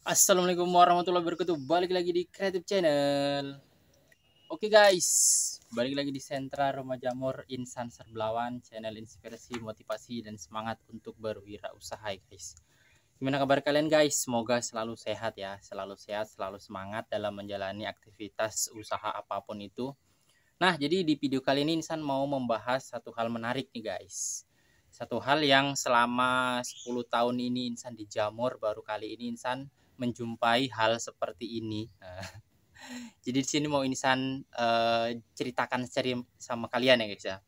Assalamualaikum warahmatullahi wabarakatuh. Balik lagi di Creative Channel. Oke guys, balik lagi di Sentra Rumah Jamur Insan Serbelawan, channel inspirasi, motivasi, dan semangat untuk berwirausaha guys. Gimana kabar kalian guys? Semoga selalu sehat ya, selalu sehat, selalu semangat dalam menjalani aktivitas usaha apapun itu. Nah, jadi di video kali ini Insan mau membahas satu hal menarik nih guys. Satu hal yang selama 10 tahun ini Insan di Jamur, baru kali ini Insan menjumpai hal seperti ini. Jadi di sini mau Insan ceritakan sama kalian ya guys ya.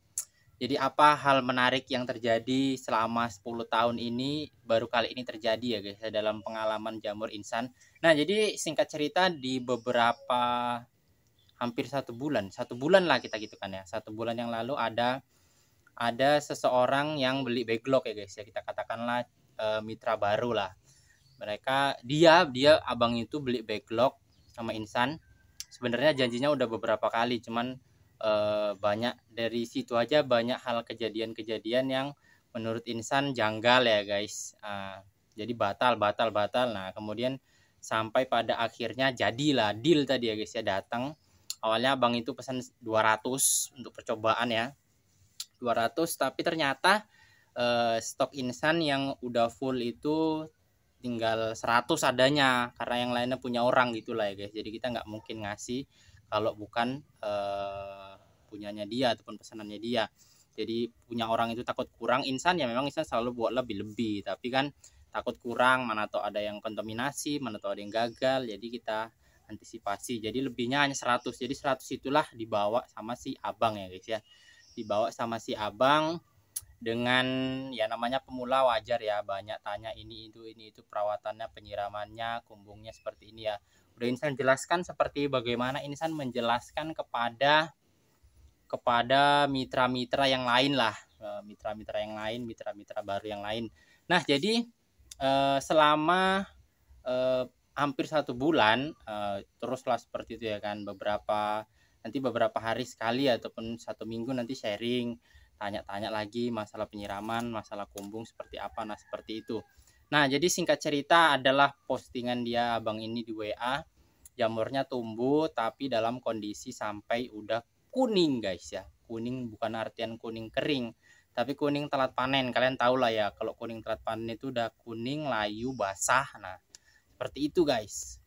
Jadi apa hal menarik yang terjadi selama 10 tahun ini, baru kali ini terjadi ya guys ya, dalam pengalaman Jamur Insan. Nah, jadi singkat cerita di beberapa hampir satu bulan lah kita gitu kan ya. 1 bulan yang lalu ada seseorang yang beli backlog ya guys ya, kita katakanlah mitra baru lah. Dia abang itu beli backlog sama Insan. Sebenarnya janjinya udah beberapa kali, cuman banyak dari situ aja banyak hal kejadian-kejadian yang menurut Insan janggal ya guys. Jadi batal. Nah kemudian sampai pada akhirnya jadilah deal tadi ya guys ya, datang. Awalnya abang itu pesan 200 untuk percobaan ya, 200, tapi ternyata stok Insan yang udah full itu tinggal 100 adanya, karena yang lainnya punya orang gitulah ya guys. Jadi kita nggak mungkin ngasih kalau bukan punyanya dia ataupun pesanannya dia. Jadi punya orang itu takut kurang Insan ya, memang Insan selalu buat lebih-lebih, tapi kan takut kurang, mana tahu ada yang kontaminasi, mana tahu ada yang gagal, jadi kita antisipasi. Jadi lebihnya hanya 100. Jadi 100 itulah dibawa sama si abang ya guys ya, dibawa sama si abang. Dengan ya namanya pemula wajar ya, banyak tanya ini itu perawatannya, penyiramannya, kumbungnya seperti ini ya. Udah Insan jelaskan seperti bagaimana Insan menjelaskan kepada mitra-mitra yang lain lah, mitra-mitra yang lain, mitra-mitra baru yang lain. Nah jadi selama hampir 1 bulan teruslah seperti itu ya kan. Beberapa hari sekali ataupun 1 minggu nanti sharing, tanya-tanya lagi masalah penyiraman, masalah kumbung seperti apa. Nah seperti itu. Nah jadi singkat cerita adalah postingan dia abang ini di WA, jamurnya tumbuh tapi dalam kondisi sampai udah kuning guys ya. Kuning bukan artian kuning kering, tapi kuning telat panen. Kalian tahu lah ya, kalau kuning telat panen itu udah kuning, layu, basah. Nah seperti itu guys.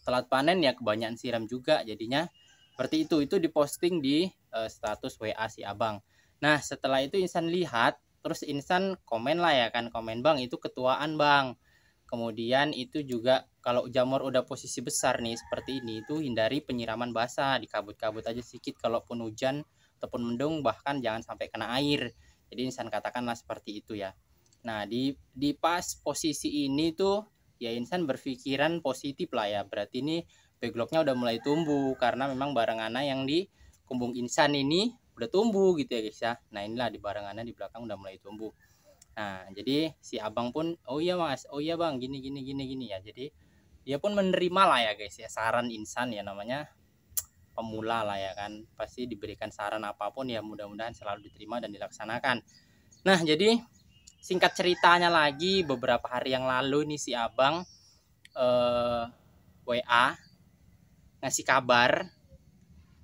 Telat panen ya kebanyakan siram juga jadinya seperti itu. Itu diposting di status WA si abang. Nah setelah itu Insan lihat, terus Insan komen lah ya kan, komen bang itu ketuaan bang. Kemudian itu juga kalau jamur udah posisi besar nih seperti ini, itu hindari penyiraman basah, dikabut-kabut aja sedikit kalaupun hujan ataupun mendung, bahkan jangan sampai kena air. Jadi Insan katakanlah seperti itu ya. Nah di pas posisi ini tuh ya Insan berpikiran positif lah ya, berarti ini backlognya udah mulai tumbuh karena memang barangannya yang di kumbung Insan ini udah tumbuh gitu ya guys ya. Nah inilah di barangannya di belakang udah mulai tumbuh. Nah jadi si abang pun oh iya mas, oh iya bang, gini ya. Jadi dia pun menerima lah ya guys ya saran Insan ya, namanya pemula lah ya kan, pasti diberikan saran apapun ya mudah-mudahan selalu diterima dan dilaksanakan. Nah jadi singkat ceritanya lagi, beberapa hari yang lalu nih si abang WA ngasih kabar,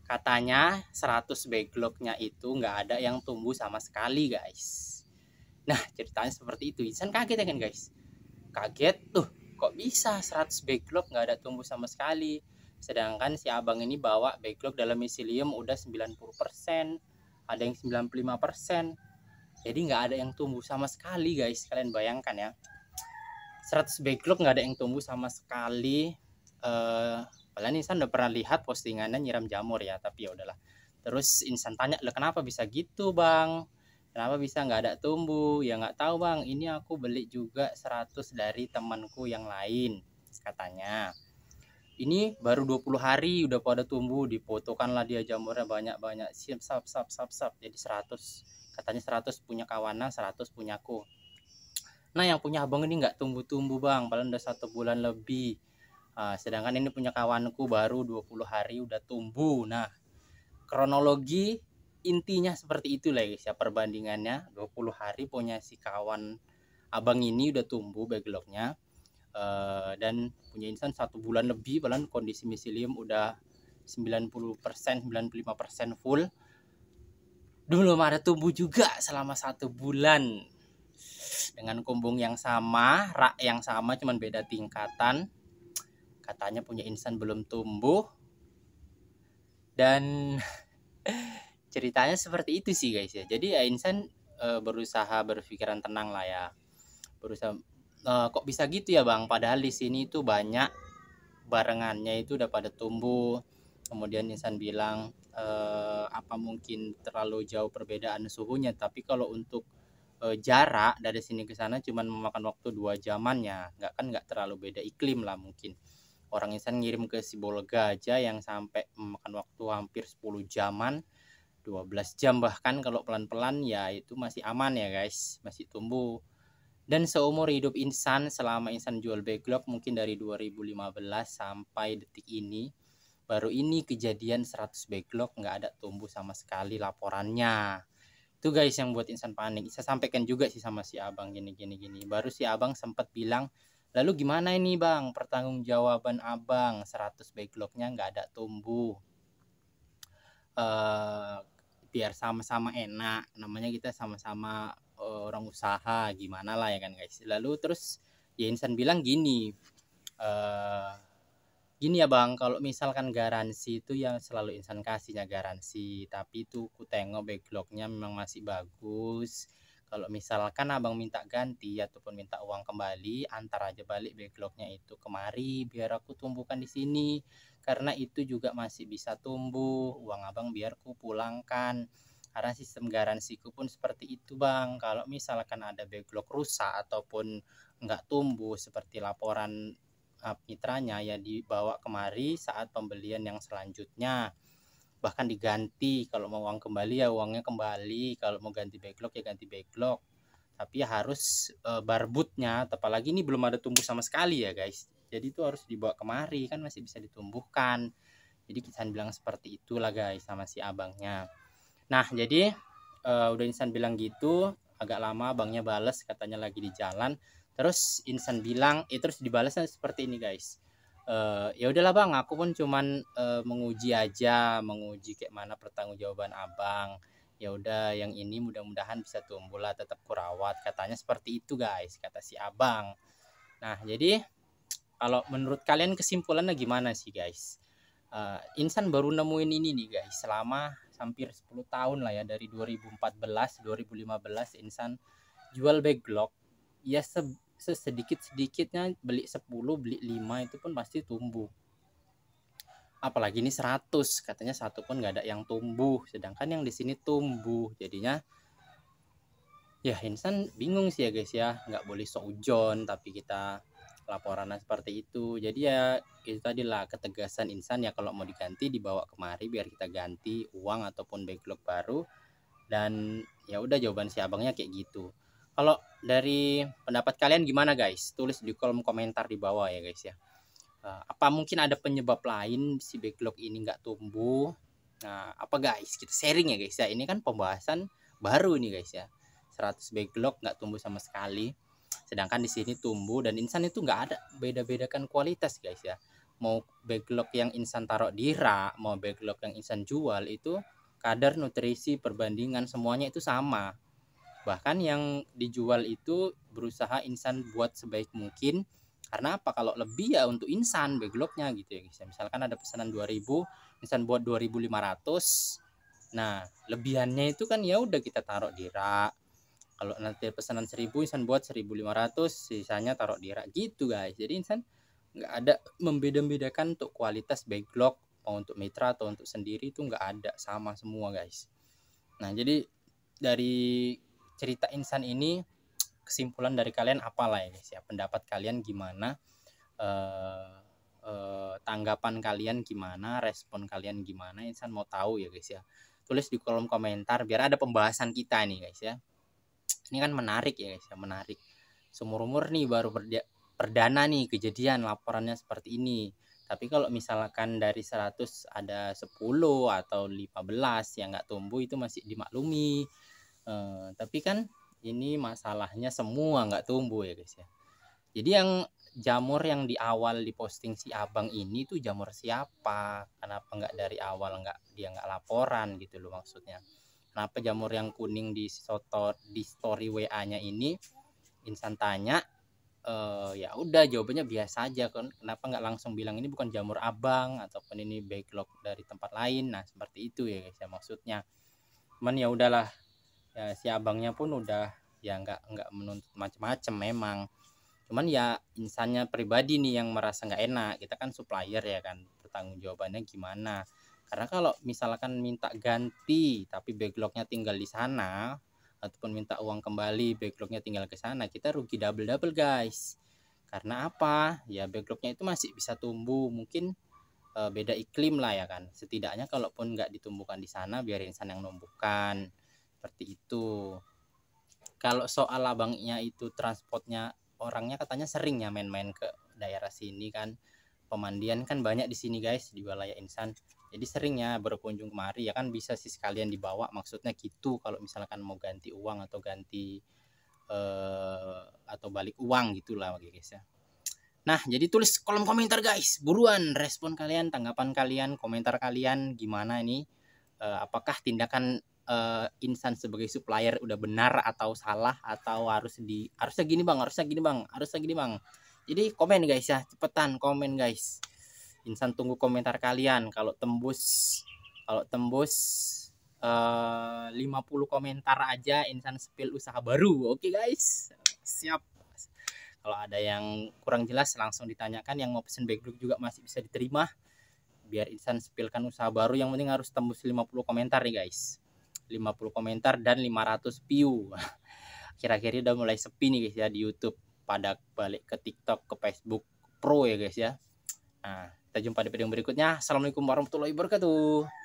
katanya 100 backlognya itu nggak ada yang tumbuh sama sekali guys. Nah ceritanya seperti itu. Insan kaget ya kan guys, kaget tuh kok bisa 100 backlog nggak ada tumbuh sama sekali, sedangkan si abang ini bawa backlog dalam miselium udah 90%, ada yang 95%. Jadi nggak ada yang tumbuh sama sekali guys. Kalian bayangkan ya, 100 backlog nggak ada yang tumbuh sama sekali. Kalian Insan udah pernah lihat postingannya nyiram jamur ya, tapi ya udahlah. Terus Insan tanya, "Lah kenapa bisa gitu bang? Kenapa bisa nggak ada tumbuh?" "Ya nggak tahu bang, ini aku beli juga 100 dari temanku yang lain," katanya. "Ini baru 20 hari udah pada tumbuh." Difotokanlah dia jamurnya banyak-banyak, sap. Jadi 100, katanya 100 punya kawanan, 100 punyaku. Nah yang punya abang ini nggak tumbuh-tumbuh bang, padahal udah 1 bulan lebih. Sedangkan ini punya kawanku baru 20 hari udah tumbuh. Nah kronologi intinya seperti itu lah guys ya, perbandingannya 20 hari punya si kawan abang ini udah tumbuh backlognya, dan punya insan 1 bulan lebih, bahkan kondisi miselium udah 90%, 95% full, belum ada tumbuh juga selama 1 bulan dengan kumbung yang sama, rak yang sama, cuman beda tingkatan. Katanya punya insan belum tumbuh, dan ceritanya seperti itu sih guys ya. Jadi ya insan berusaha berpikiran tenang lah ya, berusaha kok bisa gitu ya bang, padahal di sini tuh banyak barengannya itu udah pada tumbuh. Kemudian insan bilang apa mungkin terlalu jauh perbedaan suhunya, tapi kalau untuk jarak dari sini ke sana cuman memakan waktu 2 jaman ya, nggak terlalu beda iklim lah. Mungkin orang insan ngirim ke Sibolga aja yang sampai memakan waktu hampir 10 jaman, 12 jam bahkan kalau pelan-pelan ya, itu masih aman ya guys, masih tumbuh. Dan seumur hidup insan, selama insan jual backlog mungkin dari 2015 sampai detik ini, baru ini kejadian 100 backlog nggak ada tumbuh sama sekali laporannya. Itu guys yang buat insan panik. Saya sampaikan juga sih sama si abang gini. Baru si abang sempat bilang, lalu gimana ini bang pertanggungjawaban abang, 100 backlognya nggak ada tumbuh. Biar sama-sama enak, namanya kita sama-sama orang usaha, gimana lah ya kan guys. Lalu terus ya insan bilang gini, gini ya bang, kalau misalkan garansi itu yang selalu insan kasihnya garansi, tapi itu ku tengok backlognya memang masih bagus. Kalau misalkan abang minta ganti ataupun minta uang kembali, antar aja balik backlognya itu kemari biar aku tumbuhkan di sini, karena itu juga masih bisa tumbuh. Uang abang biar ku pulangkan, karena sistem garansiku pun seperti itu bang. Kalau misalkan ada backlog rusak ataupun nggak tumbuh seperti laporan mitranya, ya dibawa kemari saat pembelian yang selanjutnya, bahkan diganti. Kalau mau uang kembali ya uangnya kembali, kalau mau ganti backlog ya ganti backlog, tapi ya harus barbutnya, apalagi ini belum ada tumbuh sama sekali ya guys, jadi itu harus dibawa kemari, kan masih bisa ditumbuhkan. Jadi kita bilang seperti itulah guys sama si abangnya. Nah jadi udah insan bilang gitu, agak lama abangnya bales katanya lagi di jalan. Terus insan bilang terus dibalasnya seperti ini guys, ya udahlah bang, aku pun cuman menguji aja, menguji kayak mana pertanggungjawaban abang. Ya udah yang ini mudah-mudahan bisa tumbuh lah, tetap kurawat, katanya seperti itu guys, kata si abang. Nah jadi kalau menurut kalian kesimpulannya gimana sih guys? Insan baru nemuin ini nih guys, selama hampir 10 tahun lah ya, dari 2014 2015 insan jual backlog ya, sesedikit-sedikitnya beli 10 beli 5 itu pun pasti tumbuh. Apalagi ini 100, katanya satu pun nggak ada yang tumbuh, sedangkan yang di sini tumbuh. Jadinya ya insan bingung sih ya guys ya, nggak boleh seujon tapi kita laporannya seperti itu. Jadi ya itu tadilah ketegasan insan ya, kalau mau diganti dibawa kemari biar kita ganti uang ataupun backlog baru. Dan ya udah jawaban si abangnya kayak gitu. Kalau dari pendapat kalian gimana guys? Tulis di kolom komentar di bawah ya guys ya. Apa mungkin ada penyebab lain si backlog ini nggak tumbuh? Nah, apa guys? Kita sharing ya guys ya. Ini kan pembahasan baru nih guys ya. 100 backlog nggak tumbuh sama sekali. Sedangkan di sini tumbuh, dan insan itu nggak ada beda-bedakan kualitas guys ya. Mau backlog yang insan taruh di rak, mau backlog yang insan jual, itu kadar nutrisi perbandingan semuanya itu sama. Bahkan yang dijual itu berusaha insan buat sebaik mungkin, karena apa, kalau lebih ya untuk insan backlognya gitu ya guys. Misalkan ada pesanan 2000, insan buat 2500, nah lebihannya itu kan ya udah kita taruh di rak. Kalau nanti pesanan 1000, insan buat 1500, sisanya taruh di rak gitu guys. Jadi insan nggak ada membeda-bedakan untuk kualitas backlog, mau untuk mitra atau untuk sendiri, itu nggak ada, sama semua guys. Nah jadi dari cerita insan ini, kesimpulan dari kalian apalah ya guys ya, pendapat kalian gimana, tanggapan kalian gimana, respon kalian gimana, insan mau tahu ya guys ya. Tulis di kolom komentar biar ada pembahasan kita nih guys ya. Ini kan menarik ya guys ya, menarik. Seumur-umur nih baru perdana nih kejadian laporannya seperti ini. Tapi kalau misalkan dari 100 ada 10 atau 15 yang nggak tumbuh, itu masih dimaklumi. Tapi kan ini masalahnya semua nggak tumbuh ya guys ya. Jadi yang jamur yang di awal diposting si abang ini tuh jamur siapa? Kenapa nggak dari awal dia nggak laporan gitu loh maksudnya. Kenapa jamur yang kuning di story WA-nya ini Insan tanya, ya udah jawabannya biasa aja kan. Kenapa nggak langsung bilang ini bukan jamur abang ataupun ini backlog dari tempat lain. Nah seperti itu ya guys ya maksudnya. Cuman ya udahlah, ya si abangnya pun udah ya nggak menuntut macam-macam memang. Cuman ya insannya pribadi nih yang merasa nggak enak. Kita kan supplier ya kan, pertanggung jawabannya gimana. Karena kalau misalkan minta ganti tapi backlognya tinggal di sana, ataupun minta uang kembali backlognya tinggal ke sana, kita rugi double guys. Karena apa? Ya backlognya itu masih bisa tumbuh, mungkin beda iklim lah ya kan. Setidaknya kalaupun nggak ditumbuhkan di sana, biar insan yang numbuhkan. Seperti itu. Kalau soal abangnya itu transportnya, orangnya katanya sering ya main-main ke daerah sini kan. Pemandian kan banyak di sini guys, di wilayah Insan. Jadi seringnya berkunjung kemari ya kan, bisa sih sekalian dibawa, maksudnya gitu. Kalau misalkan mau ganti uang atau ganti atau balik uang gitulah guys ya. Nah, jadi tulis kolom komentar guys. Buruan respon kalian, tanggapan kalian, komentar kalian gimana ini? Apakah tindakan Insan sebagai supplier udah benar atau salah, atau harusnya gini bang, harusnya gini bang, harusnya gini bang. Jadi komen guys ya, cepetan komen guys. Insan tunggu komentar kalian. Kalau tembus 50 komentar aja Insan spill usaha baru. Oke guys, siap. Kalau ada yang kurang jelas langsung ditanyakan. Yang mau pesen backlog juga masih bisa diterima, biar Insan spillkan usaha baru. Yang penting harus tembus 50 komentar nih guys. 50 komentar dan 500 view. Kira-kira udah mulai sepi nih guys ya di YouTube, pada balik ke TikTok, ke Facebook Pro ya guys ya. Nah, kita jumpa di video berikutnya. Assalamualaikum warahmatullahi wabarakatuh.